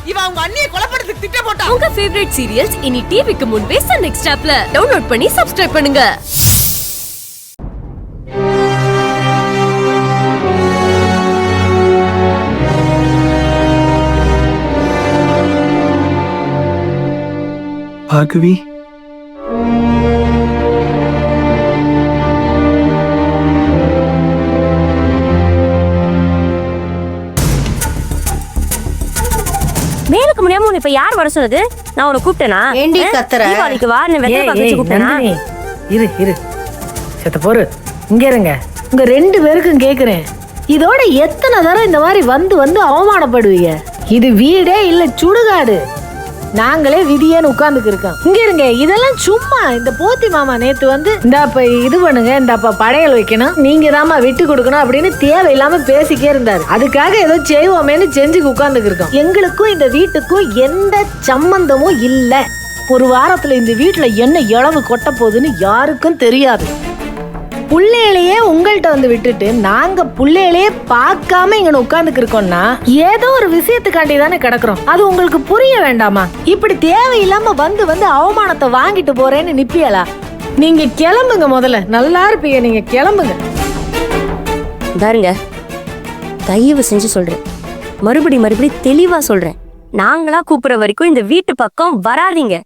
இவன் அவங்க அண்ணியை கொலைப்படுறதுக்கு திட்டம் போட்டான். உங்க ஃபேவரட் சீரியல்ஸ் இனி டிவிக்கு முன்பே சன் நெக்ஸ்ட் ஆப்ல டவுன்லோட் பண்ணி சப்ஸ்கிரைப் பண்ணுங்க. பார்கவி, மேலுக்கு முடியாம இப்ப யார் வர சொன்னது? நான் உன்னை கூப்பிட்டேனா? ஏண்டி கத்துற? தீபாவளிக்கு வா, நான் வெத்தலை பாக்கு வச்சு கூப்பிட்டேனா? இரு இரு செத்த போரு, இங்க இருங்க. உங்க 2 பேருக்கும் கேக்குறேன், இதோட எத்தனை தடவை இந்த மாதிரி வந்து வந்து அவமானப்படுவீங்க? இது வீடே இல்ல, சுடுகாடு. நாங்களே விதியேன்னு உட்கார்ந்துக்கு இருக்கோம். இங்க இருங்க, இதெல்லாம் சும்மா. இந்த போத்தி மாமா நேத்து வந்து இந்தாப்ப இது பண்ணுங்க, இந்தாப்ப படையல் வைக்கணும், நீங்க தாமா விட்டு கொடுக்கணும் அப்படின்னு தேவையில்லாம பேசிக்கே இருந்தாரு. அதுக்காக ஏதோ செய்வோமேன்னு செஞ்சு உட்கார்ந்துக்கு இருக்கோம். எங்களுக்கும் இந்த வீட்டுக்கும் எந்த சம்பந்தமும் இல்ல. ஒரு வாரத்துல இந்த வீட்டுல என்ன இளவு கொட்ட போகுதுன்னு யாருக்கும் தெரியாது. புள்ளையிலேயே உங்கள்கிட்ட வந்து விட்டுட்டு நாங்க புள்ளையிலேயே பார்க்காம இங்க உட்கார்ந்துக்கு இருக்கோம்னா ஏதோ ஒரு விஷயத்துக்காண்டி தானே கிடக்குறோம். அது உங்களுக்கு புரிய வேண்டாமா? இப்படி தேவையில்லாம வந்து வந்து அவமானத்தை வாங்கிட்டு போறேன்னு நிப்பியலா? நீங்க கிளம்புங்க, முதல்ல நல்லா இருப்பீங்க, நீங்க கிளம்புங்க. பாருங்க, தயவு செஞ்சு சொல்றேன், மறுபடி தெளிவா சொல்றேன், நாங்களா கூப்பிடுற வரைக்கும் இந்த வீட்டு பக்கம் வராதீங்க.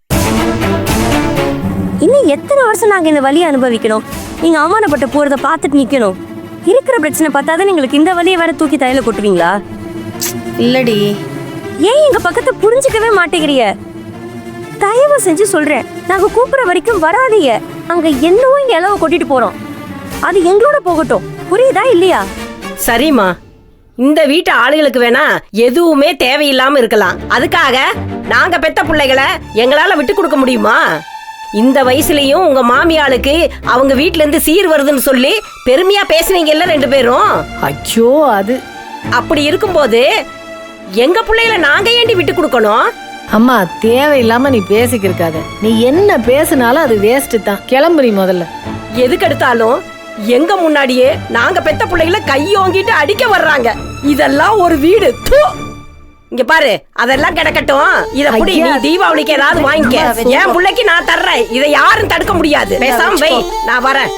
இன்னும் எத்தனை வருஷம் நாங்க இந்த வலியை அனுபவிக்கணும்? நீங்க அவமானப்பட்டு போறத பார்த்துட்டு நிக்கணும். இருக்கிற பிரச்சனை பார்த்தாதான் எங்களுக்கு இந்த வலியை வேற தூக்கி தலையில கொட்டுவீங்களா? இல்லடி, ஏன் எங்க பக்கத்தை புரிஞ்சுக்கவே மாட்டேங்கிறீங்க? தயவு செஞ்சு சொல்றேன், நாங்க கூப்பிடுற வரைக்கும் வராதீங்க. அங்க என்னவோ இங்க இளவ கொட்டிட்டு போறோம், அது எங்களோட போகட்டும். புரியுதா இல்லையா? சரிம்மா, இந்த வீட்டு ஆளுகளுக்கு வேணா எதுவுமே தேவையில்லாம இருக்கலாம். அதுக்காக நாங்க பெத்த பிள்ளைகளை எங்களால விட்டு கொடுக்க முடியுமா? இந்த வயசுலயும் உங்க மாமியாளுக்கு அவங்க வீட்ல இருந்து சீர் வருதுன்னு சொல்லி பெருமையா பேசுனீங்கல்ல 2 பேரும். ஐயோ, அது அப்படி இருக்கும்போது எங்க பிள்ளைகளை நாங்க ஏண்டி விட்டு கொடுக்கணும்? அம்மா, தேவையில்லாம நீ பேசிக்கிருக்காத. நீ என்ன பேசினாலும் அது வேஸ்ட் தான். கிளம்புறீ முதல்ல. எதுக்கு எடுத்தாலும் எங்க முன்னாடியே நாங்க பெத்த பிள்ளைகளை கையோங்கிட்டு அடிக்க வர்றாங்க. இதெல்லாம் ஒரு வீடு? இங்க பாரு, அதெல்லாம் கிடக்கட்டும். இத புடி, நீ தீபாவளிக்கு ஏதாவது வாங்கிக்க. என் பிள்ளைக்கு நான் தர்றேன், இதை யாரும் தடுக்க முடியாது. பேசாம வை, நான் வரேன்.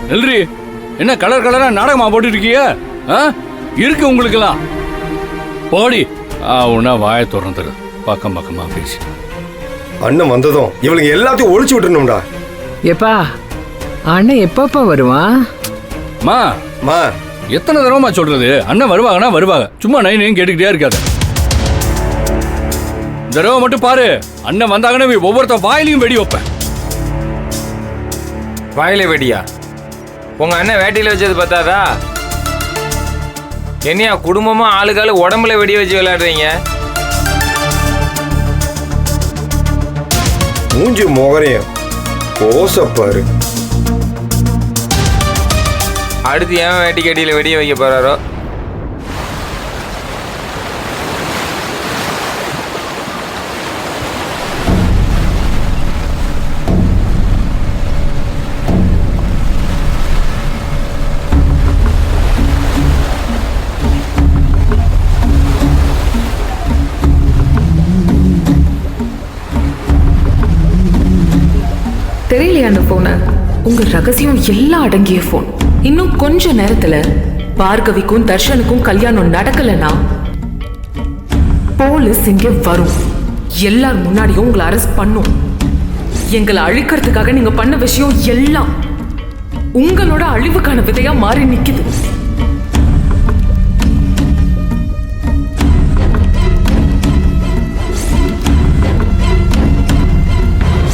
நெல்றி, என்ன கலர் கலரா நாடகமா போட்டு இருக்கீங்க? இருக்கு உங்களுக்கெல்லாம். போடி, உன்னா வாய திறந்துரு. பக்கமா பேசி. அண்ணன் வந்ததும் இவளுங்க எல்லாத்தையும் ஒழிச்சு விட்டுணும்டா. எப்பா அண்ணன் எப்பப்பா வருவான்? மா, எத்தனை தடவை சொல்றது? அண்ணன் வருவாங்கன்னா வருவாங்க, சும்மா நைனையும் கேட்டுக்கிட்டே இருக்காது. தடவை மட்டும் பாரு, அண்ணன் வந்தாங்கன்னா ஒவ்வொருத்த வாயிலையும் வெடி வைப்பேன். வாயில வெடியா? உங்க அண்ணன் வேட்டையில வச்சது பார்த்தாதா? என்னையா குடும்பமா ஆளுக்கால உடம்புல வெடி வச்சு விளையாடுறீங்க? மூஞ்சி மோகரையும் கோசப்பாரு. அடுத்து ஏன் வேட்டிக்கு அடியில வெடிய வைக்க போறாரோ? தெரியலையா அந்த போன? உங்க ரகசியம் எல்லாம் அடங்கிய போன். இன்னும் கொஞ்ச நேரத்துல பார்கவிக்கும் தர்ஷனுக்கும் கல்யாணம் நடக்கலன்னா போலீஸ் இங்க வரும். எல்லார் முன்னாடியும் உங்களை அரெஸ்ட் பண்ணும். எங்களை அழிக்கிறதுக்காக நீங்க பண்ண விஷயம் எல்லாம் உங்களோட அழிவுக்கான விதையா மாறி நிக்குது.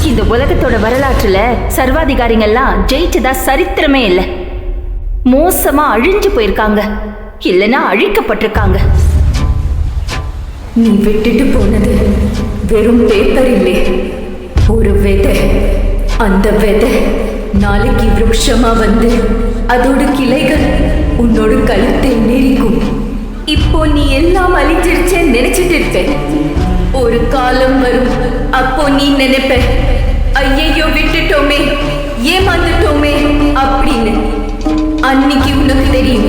இந்த உலகத்தோட வரலாற்றுல சர்வாதிகாரிங்கெல்லாம் ஜெயிச்சதா சரித்திரமே இல்லை. மோசமா அழிஞ்சு போயிருக்காங்க, இல்லைன்னா அழிக்கப்பட்டிருக்காங்க. நீ விட்டுட்டு போனது வெறும் பேப்பர் இல்லை, ஒரு விதை. அந்த விதை நாளைக்கு விருட்சமா வந்து அதோட கிளைகள் உன்னோட கழுத்தை நெரிக்கும். இப்போ நீ எல்லாம் அழிஞ்சிருச்சேன்னு நினைச்சிட்டு இருக்க. ஒரு காலம் வரும், அப்போ நீ நினைப்ப, ஐயையோ விட்டுட்டோமே, ஏமாந்துட்டோமே அப்படின்னு. அன்னைக்கு உனக்கு தெரியும்,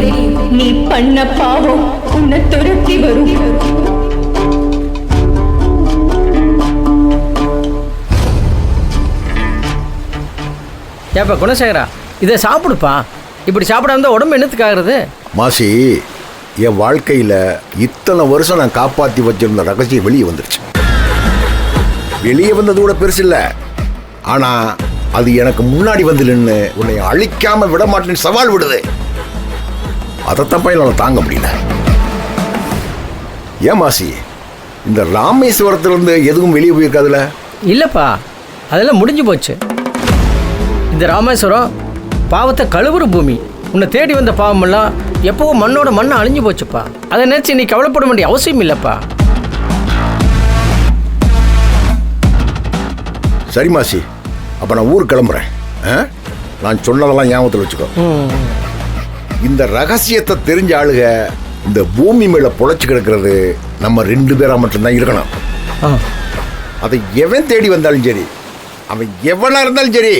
நீ பண்ண பாவம் உன்னை துரத்தி வரும். ஏப்பா குணசேகரா, இதை சாப்பிடுப்பா. இப்படி சாப்பிடாம இருந்தால் உடம்பு என்னத்துக்கு ஆகுறது? மாசி, என் வாழ்க்கையில் இத்தனை வருஷம் நான் காப்பாற்றி வச்சிருந்த ரகசியம் வெளியே வந்துருச்சு. வெளியே வந்தது கூட பெருசு இல்லை, ஆனால் அது எனக்கு முன்னாடி வந்து நின்று உன்னை அழிக்காம விட மாட்டேன்னு சவால் விடுது. அதைத்தான் என்னால் தாங்க முடியல. ஏன் மாசி, இந்த ராமேஸ்வரத்திலிருந்து எதுவும் வெளியே போயிருக்காதுல? இல்லைப்பா, அதெல்லாம் முடிஞ்சு போச்சு. இந்த ராமேஸ்வரம் பாவத்தை கழுவுற பூமி. உன்னை தேடி வந்த பாவமெல்லாம் எப்போவோ மண்ணோட மண்ணை அழிஞ்சு போச்சுப்பா. அதை நினைச்சு நீ கவலைப்பட வேண்டிய அவசியம் இல்லைப்பா. சரி மாசி, அப்போ நான் ஊருக்கு கிளம்புறேன். நான் சொன்னதெல்லாம் ஞாபகத்தில் வச்சுக்கோ. இந்த ரகசியத்தை தெரிஞ்ச ஆளுக இந்த பூமி மேல பொழைச்சு கிடக்கிறது நம்ம 2 பேரா மட்டும்தான் இருக்கணும். அதை எவன் தேடி வந்தாலும் சரி, அவன் எவனா இருந்தாலும் சரி,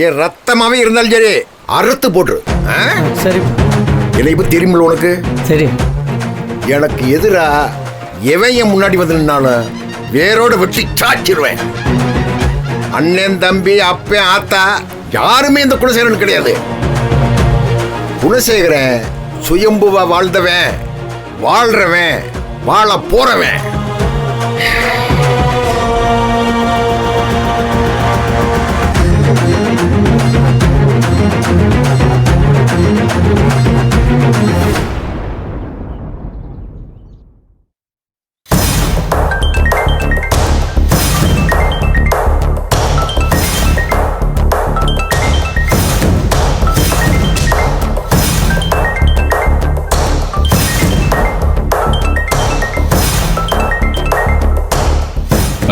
என் ரத்தமாவே இருந்தாலும் சரி, அறுத்து போட்டுரு. சரி, என்னை பத்தி தெரியுமில்ல உனக்கு? சரி. எனக்கு எதிரா எவன் என் முன்னாடி வந்து நின்னாலும் வேரோட வெட்டி சாச்சிருவேன். அண்ணன், தம்பி, அப்பன், ஆத்தா யாருமே இந்த குணசேகரன் கிடையாது. குணசேகரன் சுயம்புவா வாழ்ந்தவன், வாழ்றவன், வாழ போறவன்.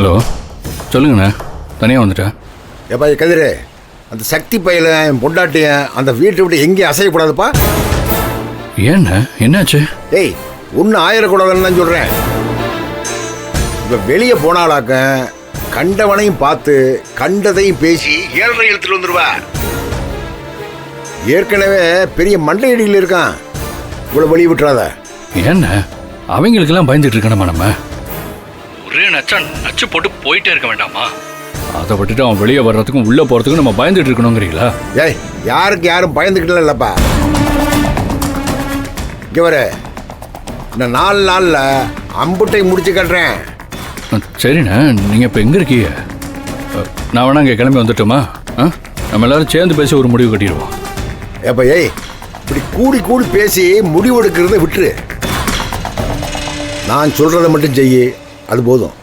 ஹலோ, சொல்லுங்கண்ணா. தனியாக வந்துட்டேன். எப்பா கதிரே, அந்த சக்தி பையில என் பொண்டாட்டிய அந்த வீட்டை விட்டு எங்கேயும் அசையக்கூடாதுப்பா. ஏண்ணா, என்னாச்சு? ஏய், ஒன்று ஆயிரக்கூடாதுன்னு தான் சொல்கிறேன். இப்போ வெளியே போனாலாக்க கண்டவனையும் பார்த்து கண்டதையும் பேசி 7.5 எழுத்துட்டு வந்துடுவா. ஏற்கனவே பெரிய மண்டையடியில் இருக்கான், இவ்வளோ வெளியே விட்டுறாத. ஏண்ணா, அவங்களுக்கெல்லாம் பயந்துட்டு இருக்கணுமா? நம்ம ஒரே நச்சு போட்டு போயிட்டே இருக்க வேண்டாமா? அதை விட்டுட்டு அவன் வெளியே வர்றதுக்கும் உள்ள போறதுக்கும் நம்ம பயந்துட்டு இருக்கணுங்கிறீங்களா? ஏய், யாருக்கு யாரும் பயந்துக்கிட்டல இல்லப்பா. இங்கே வர, இந்த 4 நாளில் அம்புட்டை முடிச்சு கட்டுறேன். சரிண்ணா, நீங்கள் இப்போ எங்கே இருக்கீங்க? நான் வேணா இங்கே கிளம்பி வந்துட்டோமா? நம்ம எல்லாரும் சேர்ந்து பேசி ஒரு முடிவு கட்டிடுவோம். ஏப்பா ஏய், இப்படி கூடி கூடி பேசி முடிவெடுக்கிறத விட்டுரு. நான் சொல்கிறத மட்டும் செய்யி, அது போதும்.